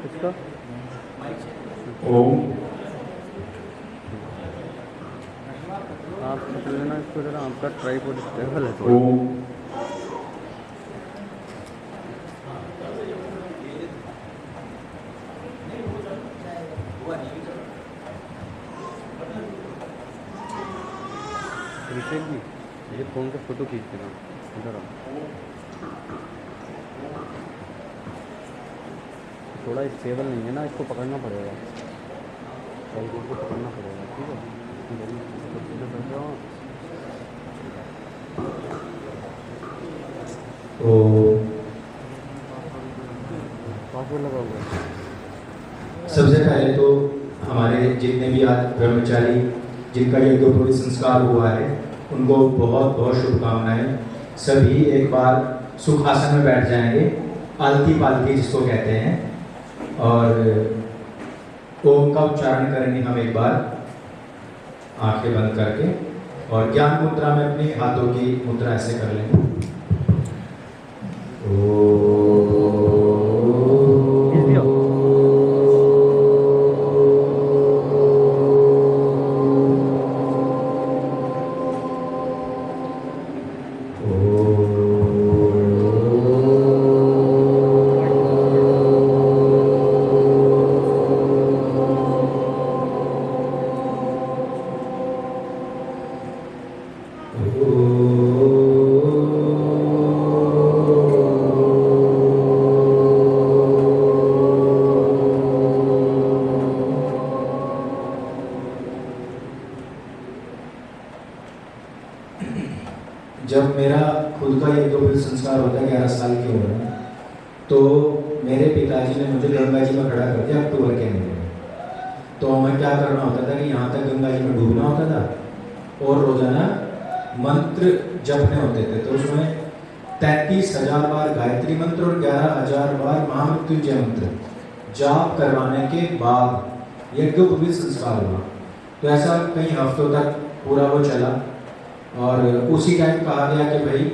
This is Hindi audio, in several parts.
इसका ओम आप पकड़ लेना इसको जरा, आपका ट्राइपॉड स्टेबल है थोड़ा। ओम रिसेल जी, ये फ़ोन का फ़ोटो खींच देना इधर आओ। थोड़ा स्टेबल नहीं है ना, इसको पकड़ना पड़ेगा, ट्राइपॉड को पकड़ना पड़ेगा, ठीक है। इधर बैठ जाओ। पासवर्ड लगा हुआ है। सबसे पहले तो हमारे जितने भी आज ब्रह्मचारी जिनका यज्ञोपवीत संस्कार हुआ है उनको बहुत बहुत शुभकामनाएं। सभी एक बार सुखासन में बैठ जाएंगे, आलती पालती जिसको कहते हैं, और ओम का उच्चारण करेंगे हम एक बार आंखें बंद करके, और ज्ञान मुद्रा में अपनी हाथों की मुद्रा ऐसे कर लेंगे। जब मेरा खुद का यज्ञोपवीत संस्कार होता है 11 साल की उम्र में, तो मेरे पिताजी ने मुझे गंगा जी में खड़ा कर दिया अक्टूबर के महीने में। तो हमें क्या करना होता था कि यहाँ तक गंगा जी में डूबना होता था और रोजाना मंत्र जपने होते थे। तो उसमें 33,000 बार गायत्री मंत्र और 11,000 बार महामृत्युंजय मंत्र जाप करवाने के बाद यज्ञोपवीत संस्कार हुआ। तो ऐसा कई हफ्तों तक पूरा वो चला, और उसी टाइम कहा गया कि भाई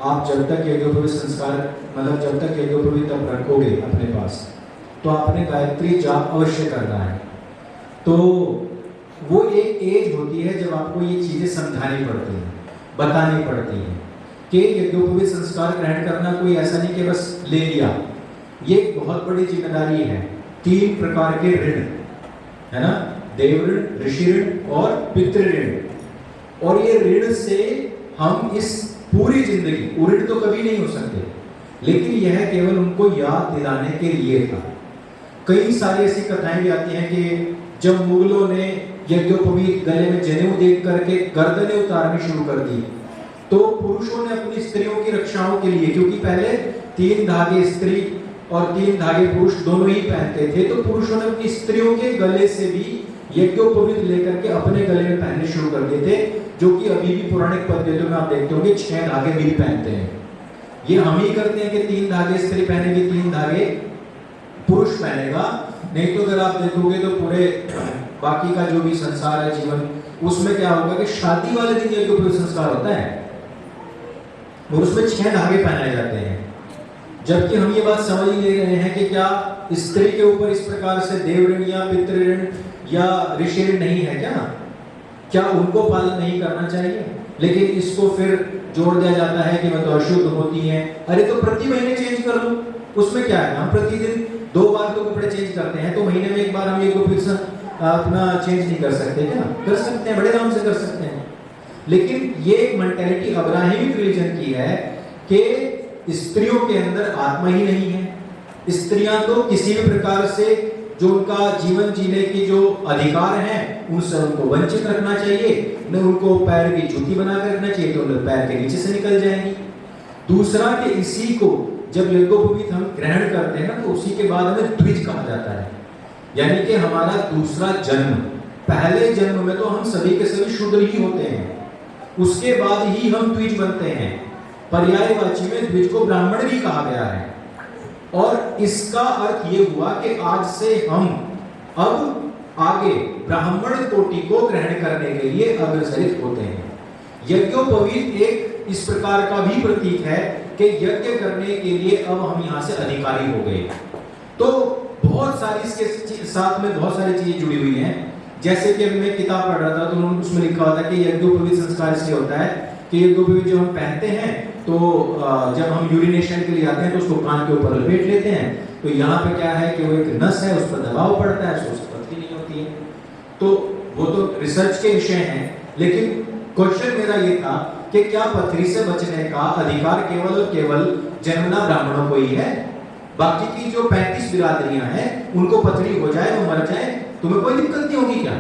आप जब तक यज्ञोपवीत संस्कार मतलब जब तक यज्ञोपवीत आप रखोगे अपने पास, तो आपने गायत्री जाप अवश्य करना है। तो वो एक एज होती है जब आपको ये चीज़ें समझानी पड़ती हैं, बतानी पड़ती हैं कि यज्ञोपवीत संस्कार ग्रहण करना कोई ऐसा नहीं कि बस ले लिया। ये एक बहुत बड़ी जिम्मेदारी है। 3 प्रकार के ऋण है ना, देव ऋण, ऋषि ऋण और पितृ ऋण। और ये ऋण से हम इस पूरी जिंदगी, ऋण तो कभी नहीं हो सकते, लेकिन यह केवल उनको याद दिलाने के लिए था। कई सारी ऐसी कथाएं भी आती हैं कि जब मुगलों ने यज्ञोपवीत गले में जनेऊ देख करके गर्दनें उतारनी शुरू कर दी, तो पुरुषों ने अपनी स्त्रियों की रक्षाओं के लिए, क्योंकि पहले 3 धागे स्त्री और 3 धागे पुरुष दोनों ही पहनते थे, तो पुरुषों ने अपनी स्त्रियों के गले से भी यज्ञोपवीत लेकर के अपने गले में पहनने शुरू कर दिए थे, जो कि अभी भी पौराणिक पद्धतियों में आप देखते होंगे 6 धागे भी पहनते हैं। ये हम ही करते हैं कि 3 धागे स्त्री पहनेगी, 3 धागे पुरुष पहनेगा। नहीं तो अगर आप देखोगे तो पूरे बाकी का जो भी संसार है जीवन, उसमें क्या होगा कि शादी वाले दिन यज्ञोपवीत संस्कार होता है और उसमें 6 धागे पहनाए जाते हैं। जबकि हम ये बात समझ ही ले रहे हैं कि क्या स्त्री के ऊपर इस प्रकार से देव ऋण या पितृ ऋण या ऋषि ऋण नहीं है क्या उनको पालन नहीं करना चाहिए? लेकिन इसको फिर जोड़ दिया जाता है कि वह तो अशुद्ध होती है। अरे तो प्रति महीने चेंज कर लो, उसमें क्या है? हम प्रतिदिन 2 बार तो कपड़े चेंज करते हैं, तो महीने में 1 बार हम यज्ञोपवीत अपना चेंज नहीं कर सकते क्या? कर सकते हैं, बड़े आराम से कर सकते हैं। लेकिन ये एक मेंटालिटी अब्राहमिक रिलीजन की है कि स्त्रियों के अंदर आत्मा ही नहीं है। स्त्रियां तो किसी भी प्रकार से जो उनका जीवन जीने की जो अधिकार हैं उनसे उनको वंचित रखना चाहिए, न उनको पैर की जूती बना कर रखना चाहिए, तो पैर के नीचे से निकल जाएंगी। दूसरा कि इसी को जब यज्ञोपवीत हम ग्रहण करते हैं ना, तो उसी के बाद हमें द्विज कहा जाता है, यानी कि हमारा दूसरा जन्म। पहले जन्म में तो हम सभी के सभी शूद्र ही होते हैं, उसके बाद ही हम द्विज बनते हैं। पर्यायवाची में द्विज को ब्राह्मण भी कहा गया है। और इसका अर्थ ये हुआ कि आज से हम अब आगे ब्राह्मण कोटि को ग्रहण करने के लिए अग्रसरित होते हैं। यज्ञोपवीत एक इस प्रकार का भी प्रतीक है कि यज्ञ करने के लिए अब हम यहाँ से अधिकारी हो गए। तो बहुत सारी इसके साथ में बहुत सारी चीजें जुड़ी हुई हैं। जैसे कि मैं किताब पढ़ रहा था तो उन्होंने उसमें लिखा होता है कि यज्ञोपवीत संस्कार इसलिए होता है कि यज्ञोपवीत जो हम पहनते हैं तो जब हम यूरिनेशन के लिए आते हैं तो उसको कान के ऊपर लपेट लेते हैं, तो यहाँ पे क्या है कि वो एक नस है, उस पर दबाव पड़ता है, उससे पथरी नहीं होती है। तो वो तो रिसर्च के विषय हैं, लेकिन क्वेश्चन मेरा ये था कि क्या पथरी से बचने का अधिकार केवल और केवल जन्मना ब्राह्मणों को ही है? बाकी की जो 35 बिरादरियां हैं उनको पथरी हो जाए, वो मर जाए, तुम्हें कोई दिक्कत नहीं होगी क्या?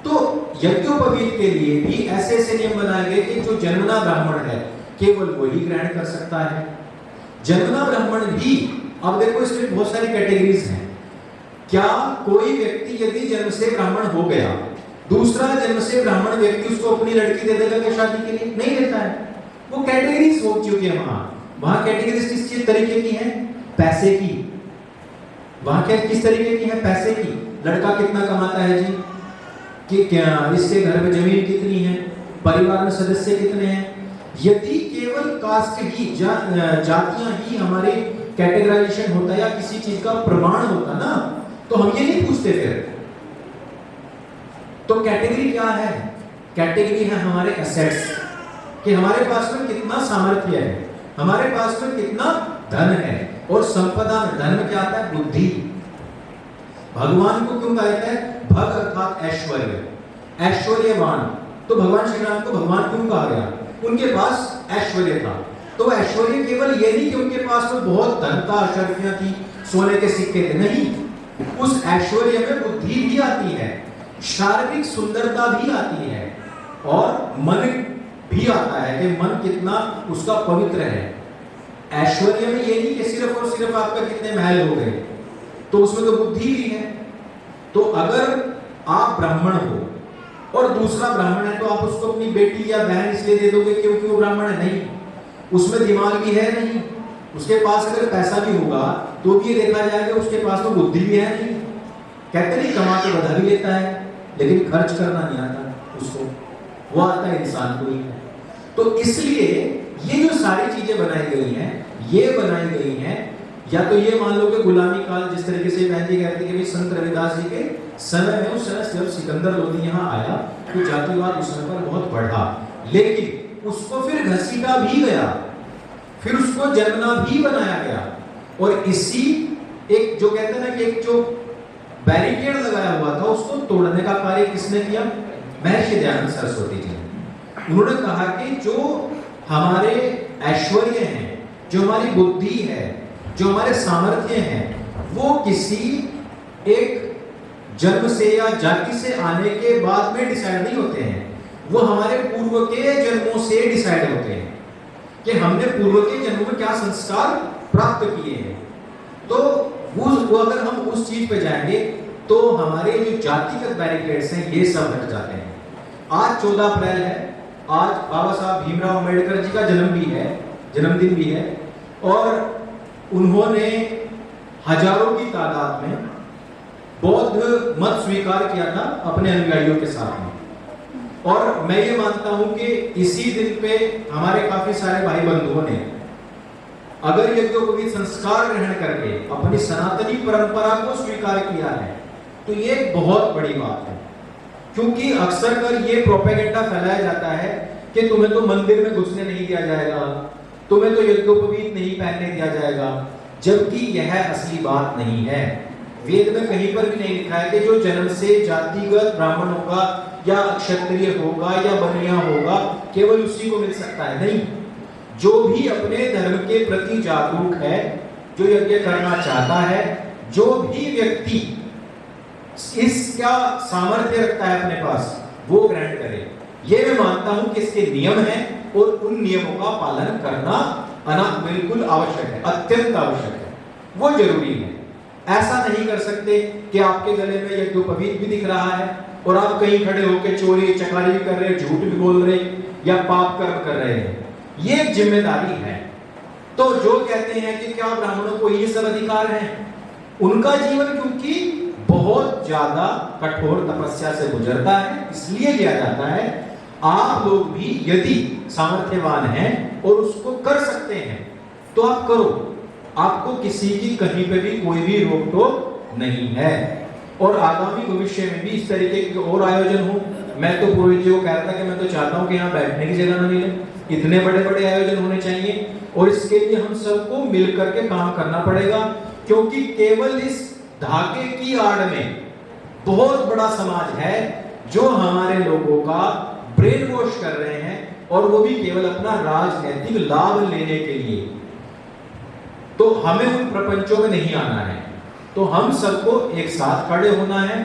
तो यज्ञोपवीत के लिए भी ऐसे ऐसे नियम बनाए गए कि जो जन्मना ब्राह्मण है केवल वही ग्रहण कर सकता है। जन्मना ब्राह्मण भी, अब देखो इसमें बहुत सारी कैटेगरीज हैं। क्या कोई व्यक्ति यदि जन्म से ब्राह्मण हो गया, दूसरा जन्म से ब्राह्मण व्यक्ति उसको अपनी लड़की दे देगा क्या शादी के लिए? नहीं देता है। वो कैटेगरीज हो चुकी है। वहां कैटेगरीज किस तरीके की है? पैसे की। वहां क्या किस तरीके की है? पैसे की। लड़का कितना कमाता है जी, कि क्या इसके घर में जमीन कितनी है, परिवार में सदस्य कितने हैं। यदि केवल कास्ट ही जातियां ही हमारे कैटेगराइजेशन होता या किसी चीज का प्रमाण होता ना, तो हम ये नहीं पूछते फिर। तो कैटेगरी क्या है? कैटेगरी है हमारे एसेट्स, कि हमारे पास में कितना सामर्थ्य है, हमारे पास में कितना धन है। और संपदा में धन में क्या आता है? बुद्धि। भगवान को क्यों कहते हैं भग अर्थात ऐश्वर्य, ऐश्वर्यवान। तो भगवान श्री राम को भगवान क्यों कहा गया? उनके पास ऐश्वर्य था। तो ऐश्वर्य केवल ये नहीं कि उनके पास तो बहुत धन था, अशर्फियां थी, सोने के सिक्के थे, नहीं। उस ऐश्वर्य में बुद्धि भी आती है, शारीरिक सुंदरता भी आती है, और मन भी आता है कि मन कितना उसका पवित्र है। ऐश्वर्य में ये नहीं कि सिर्फ और सिर्फ आपका कितने महल हो गए, तो उसमें तो बुद्धि भी है। तो अगर आप ब्राह्मण हो और दूसरा ब्राह्मण है, तो आप उसको अपनी बेटी या बहन इसलिए दे दोगे क्योंकि वो ब्राह्मण है? नहीं, उसमें दिमाग भी है नहीं। उसके पास अगर पैसा भी होगा तो भी ये देखा जाएगा उसके पास तो बुद्धि भी है नहीं। कहते नहीं कमा के बधा भी लेता है, लेकिन खर्च करना नहीं आता उसको, वो आता है इंसान को ही। तो इसलिए ये जो सारी चीजें बनाई गई हैं, ये बनाई गई हैं, या तो ये मान लो कि गुलामी काल, जिस तरीके से बहन जी कहती है कि संत रविदास जी के समय में, उस समय जब सिकंदर लोधी यहाँ आया तो जातिवाद उस समय पर बहुत बढ़ा, लेकिन उसको फिर घसीटा भी गया, फिर उसको जन्मना भी बनाया गया। और इसी एक जो कहते हैं ना कि एक जो बैरिकेड लगाया हुआ था उसको तोड़ने का कार्य किसने किया? महर्षि दयानंद सरस्वती जी ने। उन्होंने कहा कि जो हमारे ऐश्वर्य हैं, जो हमारी बुद्धि है, जो हमारे सामर्थ्य हैं, वो किसी एक जन्म से या जाति से आने के बाद में डिसाइड नहीं होते हैं, वो हमारे पूर्व के जन्मों से डिसाइड होते हैं कि हमने पूर्व के जन्मों में क्या संस्कार प्राप्त किए हैं। तो वो अगर हम उस चीज पे जाएंगे तो हमारे जो जातिगत बैरिकेड्स हैं ये सब हट जाते हैं। आज 14 अप्रैल है, आज बाबा साहब भीमराव अम्बेडकर जी का जन्मदिन भी है, और उन्होंने हजारों की तादाद में बौद्ध मत स्वीकार किया था अपने अनुयायियों के साथ में। और मैं ये मानता हूं कि इसी दिन पे हमारे काफी सारे भाई बंधुओं ने अगर यज्ञोपवीत संस्कार ग्रहण करके अपनी सनातनी परंपरा को स्वीकार किया है तो ये बहुत बड़ी बात है। क्योंकि अक्सर कर ये प्रोपेगेंडा फैलाया जाता है कि तुम्हें तो मंदिर में घुसने नहीं दिया जाएगा, तुम्हें तो यज्ञोपवीत नहीं पहनने दिया जाएगा, जबकि यह असली बात नहीं है। वेद में कहीं पर भी नहीं लिखा है कि जो जन्म से जातिगत ब्राह्मण होगा या क्षत्रिय होगा या बनिया होगा केवल उसी को मिल सकता है। नहीं, जो भी अपने धर्म के प्रति जागरूक है, जो यज्ञ करना चाहता है, जो भी व्यक्ति इसका सामर्थ्य रखता है अपने पास, वो ग्रहण करे। ये मैं मानता हूं कि इसके नियम हैं और उन नियमों का पालन करना बिल्कुल आवश्यक है, अत्यंत आवश्यक है, वो जरूरी है। ऐसा नहीं कर सकते कि आपके गले में यज्ञोपवीत भी दिख रहा है और आप कहीं खड़े होकर चोरी चकारी भी कर रहे हैं, झूठ भी बोल रहे हैं या पाप कर्म कर रहे हैं। ये एक जिम्मेदारी है। तो जो कहते हैं कि क्या ब्राह्मणों को ये सब अधिकार है, उनका जीवन क्योंकि बहुत ज्यादा कठोर तपस्या से गुजरता है, इसलिए किया जाता है। आप लोग भी यदि सामर्थ्यवान हैं और उसको कर सकते हैं तो आप करो, आपको किसी की कहीं पे भी कोई भी रोक टोक नहीं है। और आगामी भविष्य में भी इस तरीके के और आयोजन हो। मैं तो पुरोहित जी को कह रहा था कि मैं तो चाहता हूं कि यहाँ बैठने की जगह ना मिले, इतने बड़े बड़े आयोजन होने चाहिए। और इसके लिए हम सबको मिलकर के काम करना पड़ेगा, क्योंकि केवल इस धागे की आड़ में बहुत बड़ा समाज है जो हमारे लोगों का ब्रेन वॉश कर रहे हैं, और वो भी केवल अपना राजनीतिक लाभ लेने के लिए। तो हमें उन प्रपंचों में नहीं आना है। तो हम सबको एक साथ खड़े होना है,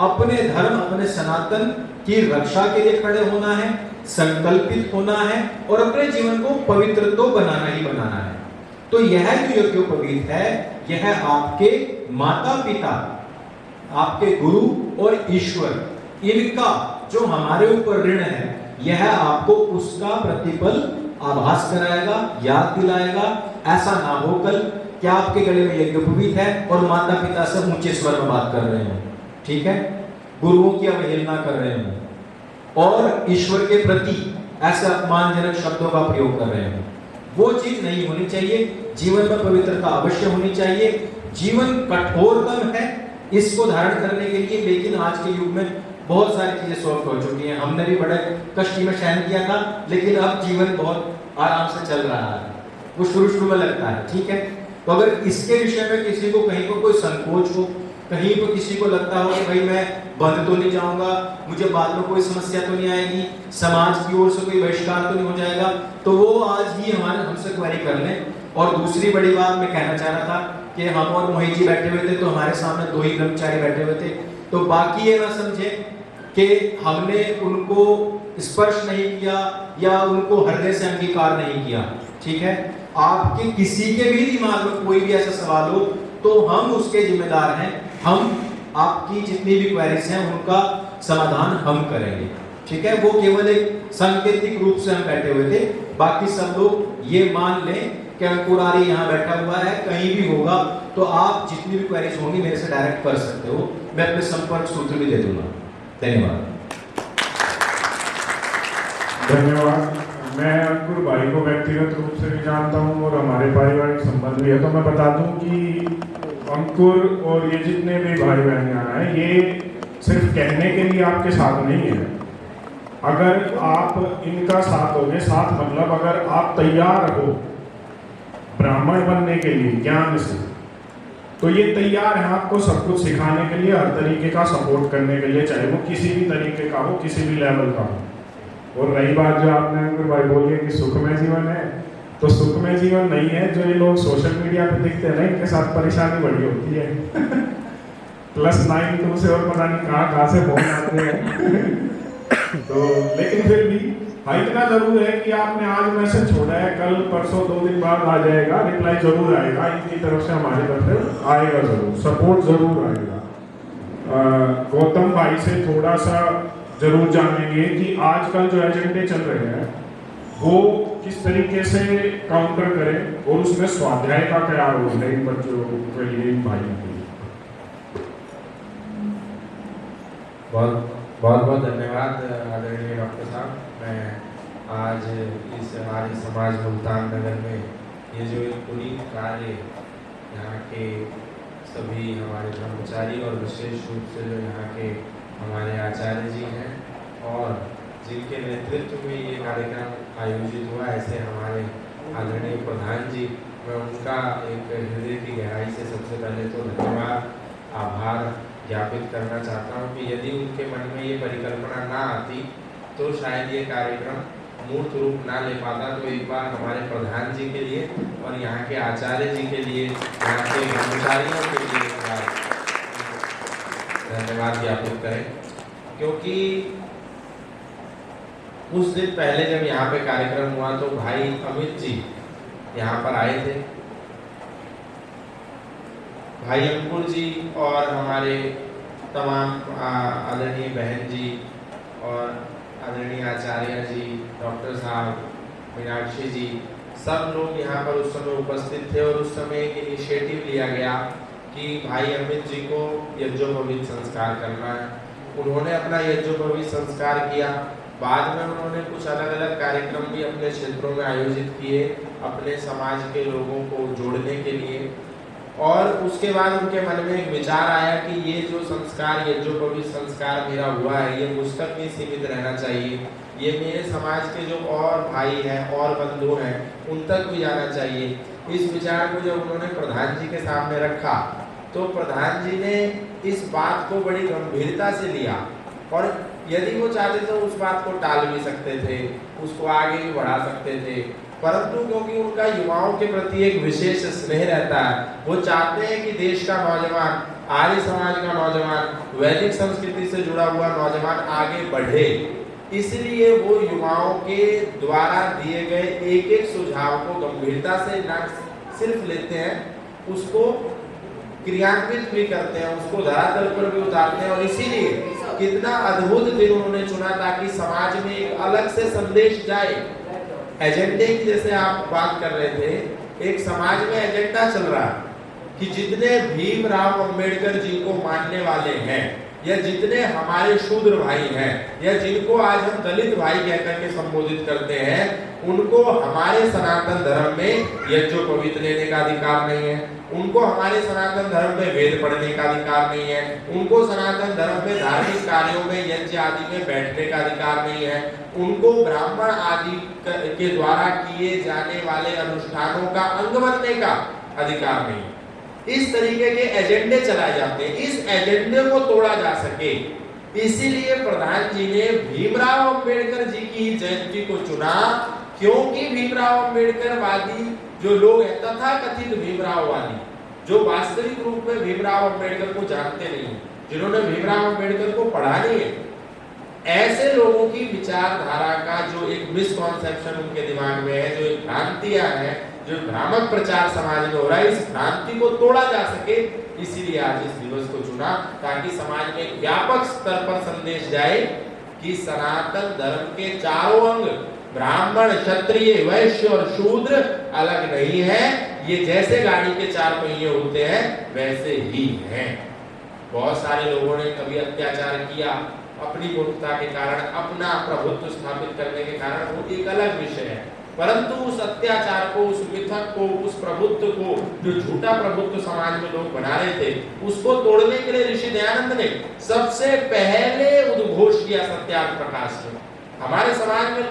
अपने धर्म अपने सनातन की रक्षा के लिए खड़े होना है, संकल्पित होना है, और अपने जीवन को पवित्र तो बनाना ही बनाना है। तो यह जो यज्ञोपवीत है, यह आपके माता पिता, आपके गुरु और ईश्वर, इनका जो हमारे ऊपर ऋण है, यह आपको उसका प्रतिफल आभास कराएगा, याद दिलाएगा। ऐसा ना हो कल कि आपके गले में यज्ञोपवीत है और माता पिता से ऊंचे स्वर में बात कर रहे हो, ठीक है, गुरुओं की अवहेलना कर रहे हो और ईश्वर के प्रति ऐसे अपमानजनक शब्दों का प्रयोग कर रहे हो। वो चीज नहीं होनी चाहिए। जीवन में पवित्रता अवश्य होनी चाहिए। जीवन कठोरतम है इसको धारण करने के लिए, लेकिन आज के युग में बहुत सारी चीजें सॉफ्ट हो चुकी हैं। हमने भी बड़े कष्ट में सहन किया था, लेकिन अब जीवन बहुत आराम से चल रहा है। वो शुरू में लगता है, ठीक है। तो अगर इसके विषय में किसी को कहीं को कोई संकोच हो, कहीं को किसी को लगता हो कि भाई मैं बंद तो नहीं जाऊंगा, मुझे बाद में कोई समस्या तो नहीं आएगी, समाज की ओर से कोई बहिष्कार तो नहीं हो जाएगा, तो वो आज ही हमारे हमसे क्वेरी कर लें। और दूसरी बड़ी बात मैं कहना चाह रहा था कि हम और मोहित जी बैठे हुए थे, तो हमारे सामने 2 ही ब्रह्मचारी बैठे हुए थे, तो बाकी ये ना समझे कि हमने उनको स्पर्श नहीं किया या उनको हृदय से अंगीकार नहीं किया, ठीक है। आपके किसी के भी दिमाग में कोई भी ऐसा सवाल हो तो हम उसके जिम्मेदार हैं। हम आपकी जितनी भी क्वेरीज हैं उनका समाधान हम करेंगे, ठीक है। वो केवल एक सांकेतिक रूप से हम बैठे हुए थे। बाकी सब लोग ये मान लें कि अंकुरारी यहाँ बैठा हुआ है, कहीं भी होगा तो आप जितनी भी क्वेरीज होंगी मेरे से डायरेक्ट कर सकते हो। मैं अपने संपर्क सूत्र भी दे दूंगा। धन्यवाद। धन्यवाद। मैं अंकुर भाई को व्यक्तिगत रूप से भी जानता हूँ और हमारे पारिवारिक संबंध भी है, तो मैं बता दूं कि अंकुर और ये जितने भी भाई बहन यहाँ हैं, ये सिर्फ कहने के लिए आपके साथ नहीं है। अगर आप इनका साथ दोगे, साथ मतलब अगर आप तैयार हो ब्राह्मण बनने के लिए ज्ञान से, तो ये तैयार है आपको सब कुछ सिखाने के लिए, हर तरीके का सपोर्ट करने के लिए, चाहे वो किसी भी तरीके का हो, किसी भी लेवल का हो। और रही बात जो आपने अंकुर भाई बोली कि सुखमय जीवन है, तो सुखमय जीवन नहीं है। जो ये लोग सोशल मीडिया पे दिखते हैं ना, इनके साथ परेशानी बड़ी होती है। +92 से और पता नहीं कहाँ से फोन आते हैं। तो लेकिन फिर भी हाँ, इतना जरूर है कि आपने आज मैसेज छोड़ा है, कल परसों 2 दिन बाद आ जाएगा, रिप्लाई जरूर आएगा। इनकी तरफ से हमारी तरफ से आएगा, जरूर सपोर्ट जरूर आएगा। गौतम भाई से थोड़ा सा जरूर जानेंगे कि आजकल जो एजेंडे चल रहे हैं वो किस तरीके से काउंटर करें, और उसमें स्वाध्याय का क्या रोल है इन बच्चों के लिए, इन भाइयों के लिए। बहुत धन्यवाद आदरणीय डॉक्टर साहब। मैं आज इस हमारे समाज मुल्तान नगर में ये जो एक पुनीत कार्य यहाँ के सभी हमारे ब्रह्मचारी और विशेष रूप से जो यहाँ के हमारे आचार्य जी हैं और जिनके नेतृत्व में ये कार्यक्रम आयोजित हुआ, ऐसे हमारे आदरणीय प्रधान जी, मैं उनका एक हृदय की गहराई से सबसे पहले तो धन्यवाद, आभार ज्ञापित करना चाहता हूँ कि यदि उनके मन में ये परिकल्पना ना आती तो शायद ये कार्यक्रम मूर्त रूप ना ले पाता। तो एक बार हमारे प्रधान जी के लिए और यहाँ के आचार्य जी के लिए, यहाँ के कर्मचारियों के लिए धन्यवाद ज्ञापित करें, क्योंकि कुछ दिन पहले जब यहाँ पे कार्यक्रम हुआ तो भाई अमित जी यहाँ पर आए थे। भाई अंकुर जी और हमारे तमाम आदरणीय बहन जी और आदरणीय आचार्य जी, डॉक्टर साहब, मीनाक्षी जी, सब लोग यहाँ पर उस समय उपस्थित थे। और उस समय एक इनिशिएटिव लिया गया कि भाई अमित जी को यज्ञोपवीत संस्कार करना है। उन्होंने अपना यज्ञोपवीत संस्कार किया। बाद में उन्होंने कुछ अलग अलग कार्यक्रम भी अपने क्षेत्रों में आयोजित किए, अपने समाज के लोगों को जोड़ने के लिए। और उसके बाद उनके मन में एक विचार आया कि ये जो संस्कार, यज्ञोपवीत संस्कार मेरा हुआ है, ये मुझ तक नहीं सीमित रहना चाहिए, ये मेरे समाज के जो और भाई हैं और बंधु हैं उन तक भी जाना चाहिए। इस विचार को जब उन्होंने प्रधान जी के सामने रखा तो प्रधान जी ने इस बात को बड़ी गंभीरता से लिया और यदि वो चाहते तो उस बात को टाल भी सकते थे, उसको आगे भी बढ़ा सकते थे, परंतु क्योंकि उनका युवाओं के प्रति एक विशेष स्नेह रहता है, वो चाहते हैं कि देश का नौजवान, आर्य समाज का नौजवान, वैदिक संस्कृति से जुड़ा हुआ नौजवान आगे बढ़े, इसलिए वो युवाओं के द्वारा दिए गए एक एक सुझाव को गंभीरता से न सिर्फ लेते हैं, उसको क्रियान्वित भी करते हैं, उसको धरातल पर भी उतारते हैं। और इसीलिए कितना अद्भुत दिन उन्होंने चुना ताकि समाज में एक अलग से संदेश जाए। एजेंडे की जैसे आप बात कर रहे थे, एक समाज में एजेंडा चल रहा है कि जितने भीमराव अंबेडकर जी को मानने वाले हैं या जितने हमारे शूद्र भाई हैं या जिनको आज हम दलित भाई कहकर के संबोधित करते हैं, उनको हमारे सनातन धर्म में यज्ञोपवीत लेने का अधिकार नहीं है, उनको हमारे सनातन धर्म में वेद पढ़ने का अधिकार नहीं है, उनको सनातन धर्म में धार्मिक कार्यों में यज्ञ आदि में बैठने का अधिकार नहीं है, उनको ब्राह्मण आदि के द्वारा किए जाने वाले अनुष्ठानों का अंग बनने का अधिकार नहीं है। इस तरीके के एजेंडे चलाए जाते हैं, इस एजेंडे को तोड़ा जा सके इसीलिए प्रधान जी ने भीमराव अंबेडकर जी की जयंती को चुना, क्योंकि भीमराव अंबेडकर वादी जो लोग हैं, तथाकथित भीमराववादी, जो वास्तविक रूप में भीमराव अंबेडकर को जानते नहीं हैं, जिन्होंने भीमराव अंबेडकर को पढ़ा नहीं है, ऐसे लोगों की विचारधारा का जो एक मिसकॉन्सेप्शन उनके दिमाग में है, जो एक भ्रांतियां हैं, जो भ्रामक प्रचार समाज में हो रहा है, इस भ्रांति को तोड़ा जा सके, इसीलिए आज इस दिवस को चुना ताकि समाज में एक व्यापक स्तर पर संदेश जाए कि सनातन धर्म के चारों अंग ब्राह्मण, क्षत्रिय, वैश्य और शूद्र अलग नहीं है, ये जैसे गाड़ी के चार पहिए होते हैं वैसे ही हैं। बहुत सारे लोगों ने कभी अत्याचार किया अपनी मूर्खता के कारण, अपना प्रभुत्व स्थापित करने के कारण, वो एक अलग विषय है, परंतु उस अत्याचार को, उस मिथक को, उस प्रभुत्व को, जो झूठा प्रभुत्व समाज में लोग बना रहे थे, उसको तोड़ने के लिए ऋषि दयानंद ने सबसे पहले उद्घोष किया सत्याग्रह प्रकाश में। हमारे समाज में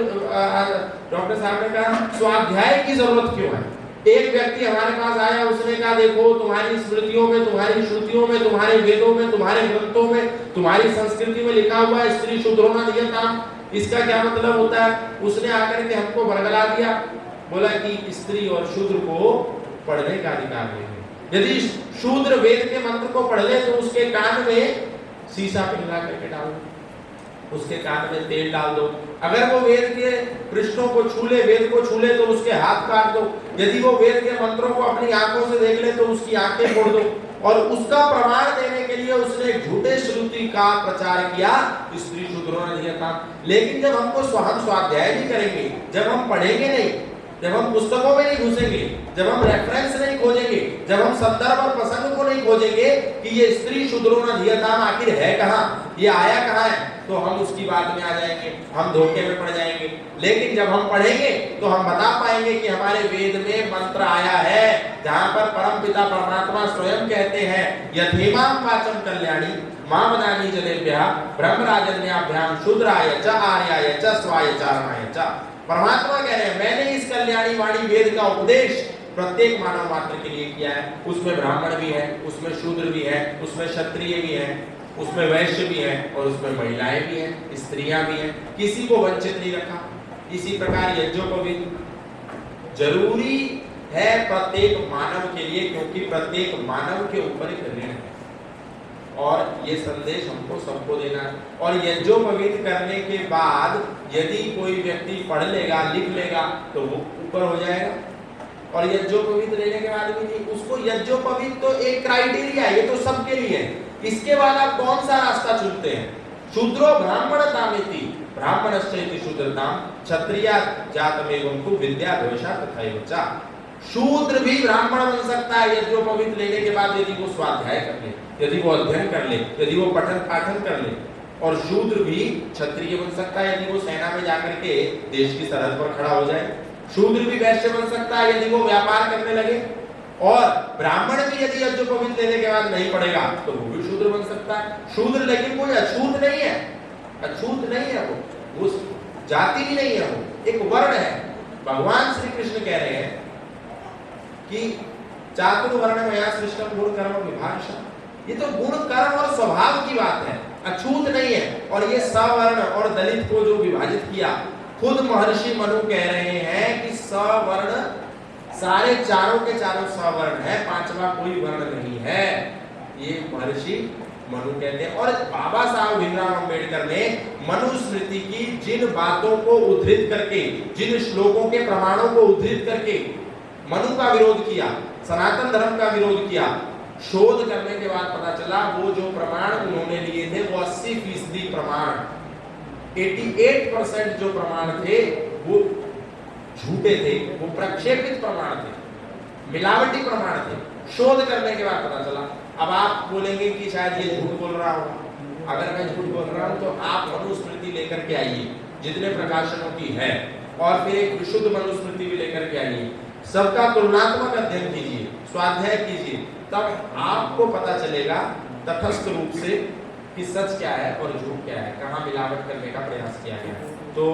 डॉक्टर साहब ने कहा स्वाध्याय की जरूरत क्यों है। एक व्यक्ति हमारे पास आया, उसने कहा देखो तुम्हारी स्मृतियों में, तुम्हारी श्रुतियों में, तुम्हारे वेदों में, तुम्हारे ग्रंथों में, तुम्हारी संस्कृति में लिखा हुआ है स्त्री शूद्रों न नियताम, इसका क्या मतलब होता है। उसने आकर के हमको बरगला दिया, बोला कि स्त्री और शूद्र को पढ़ने का अधिकार नहीं है। यदि शूद्र वेद के मंत्र को पढ़ ले तो उसके कान में शीशा पिघला करके डाल दो, उसके कान में तेल डाल दो, अगर वो वेद के पृष्ठों को छू ले, वेद को छू ले तो उसके हाथ काट दो, यदि वो वेद के मंत्रों को अपनी आंखों से देख ले तो उसकी आंखें फोड़ दो। और उसका प्रमाण देने के लिए उसने एक झूठे श्रुति का प्रचार किया, स्त्री शूद्रों ने दिया था। लेकिन जब हमको हम स्वाध्याय नहीं करेंगे, जब हम पढ़ेंगे नहीं, जब हम पुस्तकों में नहीं घुसेंगे, जब हम रेफरेंस नहीं खोजेंगे, जब हम संदर्भ और प्रसंग को नहीं खोजेंगे कि ये स्त्री शूद्रों ने दिया था आखिर है कहाँ, ये आया कहाँ है, तो हम उसकी बात में आ जाएंगे, हम धोखे में पड़ जाएंगे। लेकिन जब हम पढ़ेंगे तो हम बता पाएंगे कि हमारे वेद में मंत्र आया है जहां पर परमपिता परमात्मा स्वयं कहते हैं यथेमाम वाचम कल्याणी माम दानी जनेभ्यः ब्रह्मराजन्याभ्याम शूद्राय च आर्याय च स्वाय चारणाय च। परमात्मा कह रहे हैं मैंने इस कल्याणी वाणी वेद का उपदेश प्रत्येक मानव मात्र के लिए किया है। उसमें ब्राह्मण भी है, उसमें शूद्र भी है, उसमें क्षत्रिय भी है, उसमें वैश्य भी है और उसमें महिलाएं भी हैं, स्त्रियां भी हैं, किसी को वंचित नहीं रखा। इसी प्रकार यज्ञोपवीत जरूरी है प्रत्येक मानव के लिए, क्योंकि प्रत्येक मानव के ऊपर एक ऋण है और ये संदेश हमको सबको देना है। और यज्ञोपवीत करने के बाद यदि कोई व्यक्ति पढ़ लेगा, लिख लेगा तो वो ऊपर हो जाएगा। और यज्ञोपवीत लेने के बाद भी नहीं, उसको यज्ञोपवीत तो एक क्राइटेरिया है, ये तो सबके लिए है। इसके बाद आप कौन सा रास्ता चुनते हैं। शूद्रो ब्राह्मणतामिति ब्राह्मणश्चैति शूद्रताम क्षत्रिया जातमेवंतु विद्या द्वेषा तथैव च। शूद्र भी ब्राह्मण बन सकता है यज्ञोपवीत लेने के बाद, यदि वो स्वाध्याय कर ले, यदि वो अध्ययन कर ले, यदि वो पठन पाठन कर ले। और शूद्र भी क्षत्रिय बन सकता है यदि वो सेना में जाकर के देश की सरहद पर खड़ा हो जाए। शूद्र भी वैश्य बन सकता है यदि वो व्यापार करने लगे। और ब्राह्मण भी यदि यज्ञोपवीत लेने के बाद नहीं पढ़ेगा तो वो भी शूद्र बन सकता है। शूद्र लेकिन कोई अछूत नहीं है, अछूत नहीं है, वो जाति भी नहीं है, वो एक वर्ण है। भगवान श्री कृष्ण कह रहे हैं कि चातुर्वर्ण में सृष्टम गुण कर्म विभाषा, ये तो गुण कर्म और स्वभाव की बात है, अछूत नहीं है। और ये सवर्ण और दलित को जो विभाजित किया, खुद महर्षि मनु कह रहे हैं कि सवर्ण सारे चारों के चारों सवर्ण है, पांचवा कोई वर्ण नहीं है, ये महर्षि मनु कहते हैं। और बाबा साहब भीमराव अंबेडकर ने मनुस्मृति की जिन बातों को उद्धृत करके, जिन श्लोकों के प्रमाणों को उद्धृत करके मनु का विरोध किया, सनातन धर्म का विरोध किया, शोध करने के बाद पता चला वो जो प्रमाण उन्होंने लिए थे वो 80% प्रमाण, 88% जो प्रमाण थे वो झूठे थे, वो प्रक्षेपित प्रमाण थे, मिलावटी प्रमाण थे। शोध करने के बाद पता चला। अब आप बोलेंगे कि शायद ये झूठ बोल रहा होगा, अगर मैं झूठ बोल रहा हूं तो आप मनुस्मृति लेकर के आइए जितने प्रकाशनों की है, और फिर एक विशुद्ध मनुस्मृति भी लेकर के आइए, सबका तुलनात्मक अध्ययन कीजिए, स्वाध्याय कीजिए, तब आपको पता चलेगा तटस्थ रूप से कि सच क्या है और झूठ क्या है, कहाँ मिलावट करने का प्रयास किया गया है। तो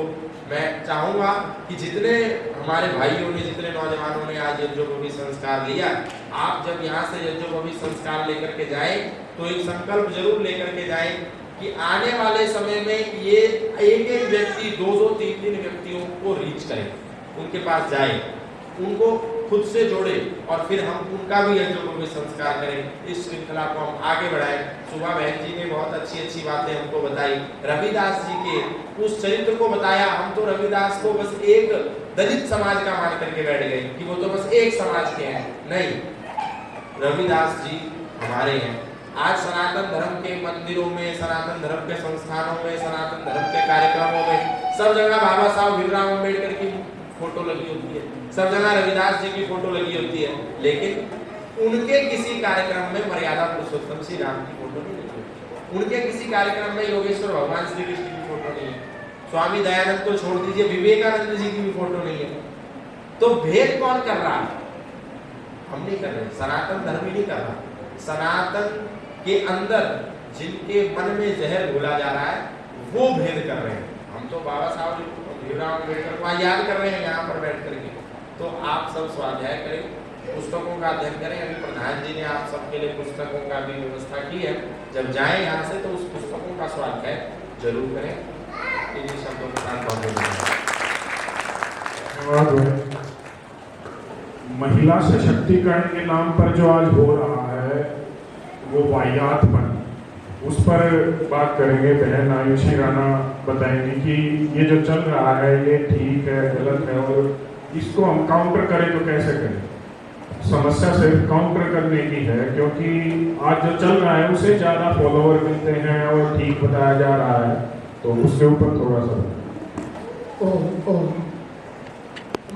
मैं चाहूंगा कि जितने हमारे भाइयों ने, जितने नौजवानों ने आज यज्ञोपवीत संस्कार लिया, आप जब यहाँ से यज्ञोपवीत संस्कार लेकर के जाए तो एक संकल्प जरूर लेकर के जाए कि आने वाले समय में ये एक एक व्यक्ति 2-2, 3-3 व्यक्तियों को रीच करें, उनके पास जाए, उनको खुद से जोड़े, और फिर हम उनका भी यज्ञोपवीत संस्कार करें। इस श्रृंखला को हम आगे बढ़ाएं। सुबह बहन जी ने बहुत अच्छी बातें हमको बताई, रविदास जी के उस चरित्र को बताया। हम तो रविदास को बस एक दलित समाज का मान करके बैठ गए कि वो तो बस एक समाज के हैं, नहीं, रविदास जी हमारे हैं। आज सनातन धर्म के मंदिरों में, सनातन धर्म के संस्थानों में, सनातन धर्म के कार्यक्रमों में सब जगह बाबा साहब भीमराव अंबेडकर की फोटो लगी होती है, सब जगह रविदास जी की फोटो लगी होती है, लेकिन उनके किसी कार्यक्रम में मर्यादा पुरुषोत्तम श्री राम की फोटो नहीं लगी होती, उनके किसी कार्यक्रम में योगेश्वर भगवान श्री कृष्ण की फोटो नहीं है, स्वामी दयानंद को छोड़ दीजिए, विवेकानंद जी की भी फोटो नहीं है। तो भेद कौन कर रहा है? हम नहीं कर रहे, सनातन धर्म ही नहीं कर रहा। सनातन के अंदर जिनके मन में जहर घोला जा रहा है वो भेद कर रहे हैं। हम तो बाबा साहब भीमराव अम्बेडकर को याद कर रहे हैं यहाँ पर बैठ करके। तो आप सब स्वाध्याय करें, पुस्तकों का अध्ययन करें। अभी प्रधान जी ने आप सबके लिए पुस्तकों का भी व्यवस्था की है, जब जाएं यहाँ से तो उस पुस्तकों का स्वाध्याय जरूर करें। इन्हीं शब्दों के साथ बहुत धन्यवाद। महिला सशक्तिकरण के नाम पर जो आज हो रहा है वो वाहियातपन, उस पर बात करेंगे। बहन आयुषी राणा बताएंगी कि ये जो चल रहा है ये ठीक है, गलत है, और इसको हम काउंटर करें तो कैसे करें। समस्या सिर्फ काउंटर करने की है, क्योंकि आज जो चल रहा है उसे ज़्यादा फॉलोवर मिलते हैं और ठीक बताया जा रहा है, तो उसके ऊपर थोड़ा सा।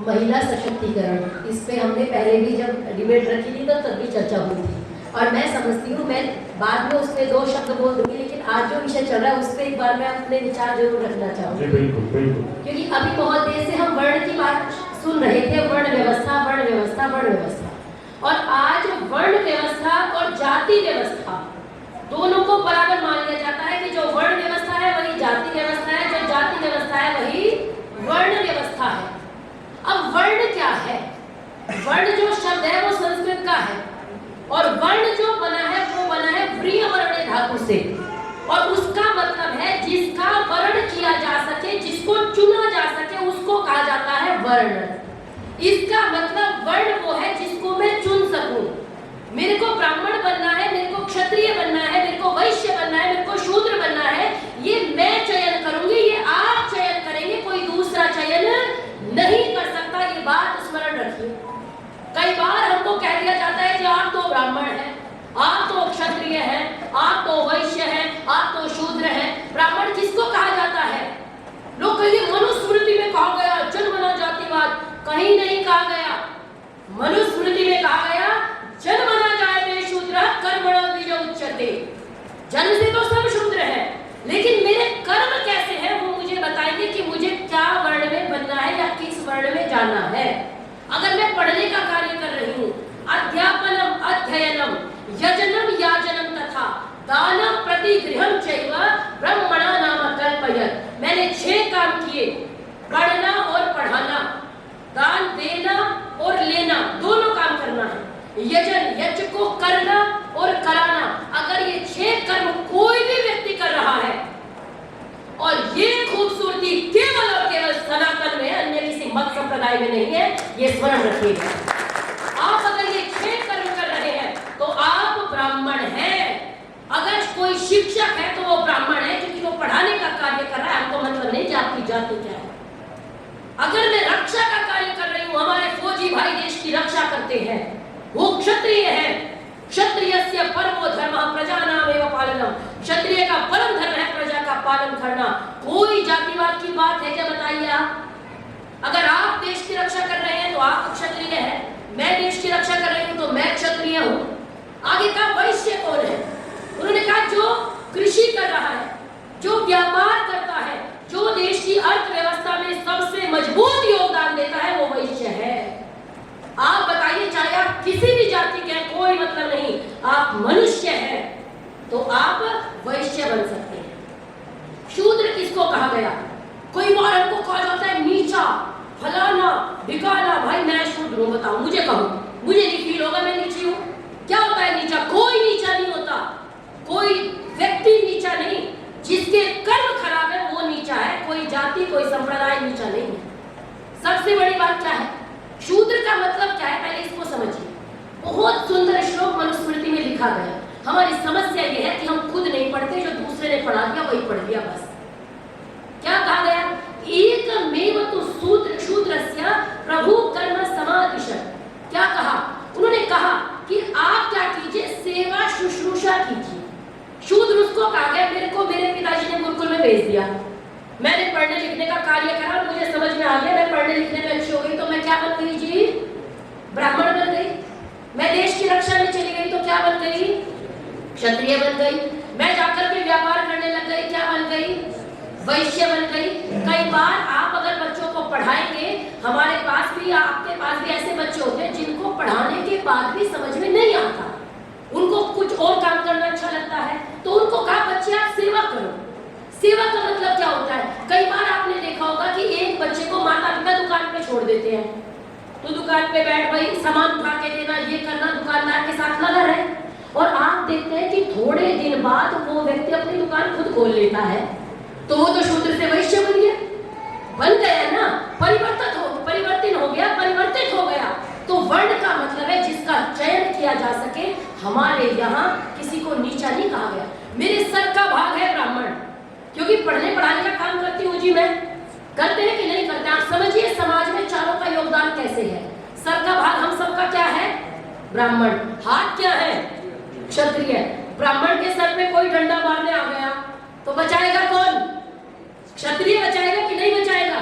महिला सशक्तिकरण, इस पे हमने पहले भी जब डिबेट रखी थी तो तब भी चर्चा हुई थी, और मैं समझती हूँ, मैं बाद में उसमें 2 शब्द बोल दूंगी, लेकिन आज जो विषय चल रहा है उस पर एक बार मैं अपने विचार जरूर रखना चाहूँगी। बिल्कुल बिल्कुल। क्योंकि अभी बहुत देर से हम वर्ण की बात सुन रहे थे, वर्ण व्यवस्था, वर्ण व्यवस्था, वर्ण व्यवस्था, और आज वर्ण व्यवस्था और जाति व्यवस्था दोनों को बराबर मान लिया जाता है कि जो वर्ण व्यवस्था है वही जाति व्यवस्था है, जो जाति व्यवस्था है वही वर्ण व्यवस्था है। अब वर्ण क्या है? वर्ण जो शब्द है वो संस्कृत का है, और वर्ण जो बना है वो बना है व्रियवर्ण धातु से, और उसका मतलब है जिसका वर्ण किया जा सके, जिसको चुना जा सके, उसको कहा जाता है वर्ण। इसका मतलब वर्ण वो है जिसको मैं चुन सकूं। मेरे को ब्राह्मण बनना है, मेरे को क्षत्रिय बनना है, मेरे को वैश्य बनना है, मेरे को शूद्र बनना है, ये मैं चयन करूंगी, ये आप चयन करेंगे, कोई दूसरा चयन नहीं कर सकता। ये बात स्मरण रखिए। कई बार हमको कह दिया जाता है कि आप तो ब्राह्मण हैं, आप तो क्षत्रिय हैं, आप तो वैश्य हैं, आप तो शूद्र हैं। ब्राह्मण किसको कहा जाता है? लोग कहेंगे मनुस्मृति में कहा गया, जन्मना जातिवाद, कहीं नहीं कहा गया। मनुस्मृति में कहा गया जन्मना जायते शूद्रः कर्मणो द्विजो उच्यते। जन्म से तो सब शूद्र हैं, लेकिन मेरे कर्म कैसे हैं वो मुझे बताएंगे कि मुझे क्या वर्ण में बनना है या किस वर्ण में जाना है। अगर मैं पढ़ने का कार्य कर रही हूँ, अध्याय यजनम याजनम तथा दानम प्रतिगृहम चैव ब्रह्मणा नाम कल्पयत्। मैंने 6 काम किए, पढ़ना और पढ़ाना, दान देना और लेना, दोनों काम करना है। यजन, यज्ञ को करना और कराना। अगर ये 6 कर्म कोई भी व्यक्ति कर रहा है, और ये खूबसूरती केवल और केवल सनातन में, अन्य किसी मत संप्रदाय में नहीं है, ये स्मरण रखिएगा। आप अगर ये 6 कर्म कर रहे हैं तो आप ब्राह्मण हैं। अगर कोई शिक्षक है तो वो ब्राह्मण है, क्योंकि वो पढ़ाने का कार्य कर रहा है। हमको मतलब नहीं कि आपकी जाति क्या है। अगर मैं रक्षा का कार्य कर रही हूं, हमारे फौजी भाई देश की रक्षा करते हैं, वो क्षत्रिय है। क्षत्रियस्य परमो धर्मः प्रजानामेव पालनम। क्षत्रिय का परम धर्म है प्रजा का पालन करना। कोई जातिवाद की बात है क्या, बताइए आप? अगर आप देश की रक्षा कर रहे हैं तो आप क्षत्रिय हैं, मैं देश की रक्षा कर रही हूं तो मैं क्षत्रिय हूं। आगे का वैश्य कौन है? उन्होंने कहा जो कृषि कर रहा है, जो व्यापार करता है, जो देश की अर्थव्यवस्था में सबसे मजबूत योगदान देता है, वो वैश्य है। आप बताइए, चाहे आप किसी भी जाति के हैं, कोई मतलब नहीं, आप मनुष्य हैं तो आप वैश्य बन सकते हैं। शूद्र किसको कहा गया? कोई बार हमको कहा जाता है नीचा, फलाना, ढिकाना। भाई मैं शूद्र हूं, बताओ, मुझे कहो, मुझे नहीं फील होगा मैं नीची हूं? क्या होता है नीचा? कोई नीचा नहीं होता, कोई व्यक्ति नीचा नहीं। जिसके कर्म खराब है वो नीचा है, कोई जाति कोई संप्रदाय नीचा नहीं है। सबसे बड़ी बात क्या है? शूद्र का मतलब क्या है, पहले इसको समझिए। बहुत सुंदर श्लोक मनुस्मृति में लिखा गया। हमारी समस्या यह है कि हम खुद नहीं पढ़ते, जो दूसरे ने पढ़ा दिया वही पढ़ लिया बस। क्या कहा गया? एकमेव तु शूद्रस्य प्रभु कर्म समादिशत्। क्या कहा? उन्होंने कहा कि आप क्या कीजिए, सेवा शुश्रूषा कीजिए। शूद्र उसको कहा गया, मेरे को मेरे पिताजी ने गुरुकुल में भेज दिया, मैंने पढ़ने लिखने का कार्य करा, मुझे समझ में आ गया, मैं पढ़ने लिखने में अच्छी हो गई तो मैं क्या बन गई जी? ब्राह्मण बन गई। मैं देश की रक्षा में चली गई तो क्या बन गई? क्षत्रिय बन गई। मैं जाकर के व्यापार करने लग गई, क्या बन गई? वैश्य बन गई। कई बार आप अगर बच्चों को पढ़ाएंगे, हमारे पास भी, आपके पास भी ऐसे बच्चे होते हैं जिनको पढ़ाने के बाद भी समझ में नहीं आता, उनको कुछ और काम करना अच्छा लगता है, तो उनको कहा बच्चे आप सेवा करो। सेवा का मतलब क्या होता है? कई बार आपने देखा होगा कि एक बच्चे को माता पिता दुकान पे छोड़ देते हैं, तो दुकान पे बैठ भाई सामान उठा के देना, ये करना, दुकानदार के साथ लगा रहे, और आप देखते हैं कि थोड़े दिन बाद वो व्यक्ति अपनी दुकान खुद खोल लेता है, तो वो तो शूद्र से वैश्य बन गया, बन गया ना, परिवर्तित हो गया। तो वर्ण का मतलब है जिसका चयन किया जा सके। हमारे यहाँ किसी को नीचा नहीं कहा गया। मेरे सर का भाग है ब्राह्मण, क्योंकि पढ़ने पढ़ाने का काम करती हूँ जी मैं। करते हैं कि नहीं करते? आप समझिए समाज में चारों का योगदान कैसे है। सर का भाग हम सबका क्या है? ब्राह्मण। हाथ क्या है? क्षत्रिय। ब्राह्मण के सर पे कोई डंडा मारने आ गया तो बचाएगा कौन? क्षत्रिय बचाएगा कि नहीं बचाएगा?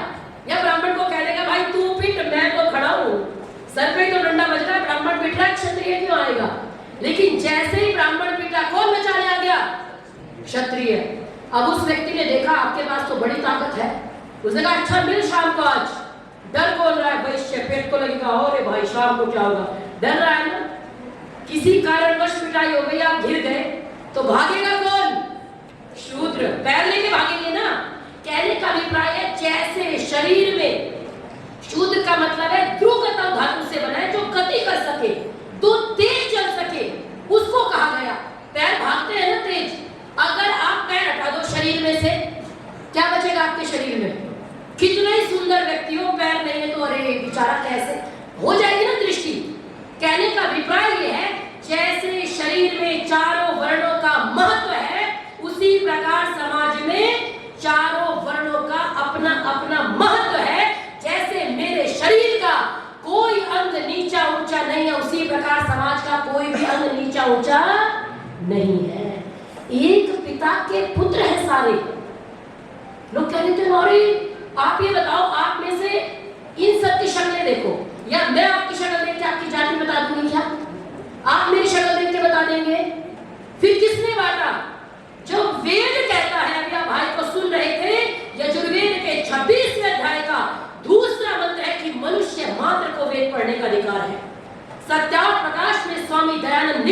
या ब्राह्मण को कह देगा भाई तू पिट, मैं तो खड़ा हूं, सर पे तो डंडा बज रहा है, ब्राह्मण पिट रहा है, क्षत्रिय क्यों आएगा? लेकिन जैसे ही ब्राह्मण पिटा, कौन बचाने आ गया? क्षत्रिय। अब उस व्यक्ति ने देखा आपके पास तो बड़ी ताकत है, उसने कहा अच्छा मिल शाम को, आज डर कौन रहा है? वैश्य। पेट को लगेगा अरे भाई शाम को क्या होगा, डर रहा है ना। किसी कारणवश पिटाई हो गई, आप गिर गए, तो भागेगा कौन? शूद्र। पैर लेके भागेंगे ना। कहने का अभिप्राय है जैसे शरीर में, शूद्र का मतलब है ध्रुवगता धातु से बना है, जो गति कर सके, तो तेज चल सके, उसको कहा गया। पैर भागते हैं ना तेज, अगर आप पैर हटा दो शरीर में से, क्या बचेगा आपके शरीर में? कितना ही सुंदर व्यक्ति हो, पैर नहीं है तो अरे बेचारा कैसे, हो जाएगी ना दृष्टि। कहने का अभिप्राय यह है जैसे शरीर में चारों वर्णों का महत्व है, उसी प्रकार समाज में चारों वर्णों का अपना अपना महत्व है। जैसे मेरे शरीर का कोई अंग नीचा ऊंचा नहीं है, उसी प्रकार समाज का कोई भी अंग नीचा ऊंचा नहीं है। एक पिता के पुत्र है सारे लोग। कह देते हैं अरे आप ये बताओ, आप में से इन सब की शक्लें देखो, या मैं आपकी शक्ल देख के आपकी जाति बता दूंगी क्या? आप मेरी शक्ल देख के बता देंगे? फिर किसने बांटा? जो वेद कहता है, अभी आप भाई को सुन रहे थे, यजुर्वेद के 26वें अध्याय का दूसरा मंत्र है कि मनुष्य मात्र को वेद पढ़ने का अधिकार है। सत्याव प्रकाश में स्वामी दयानंद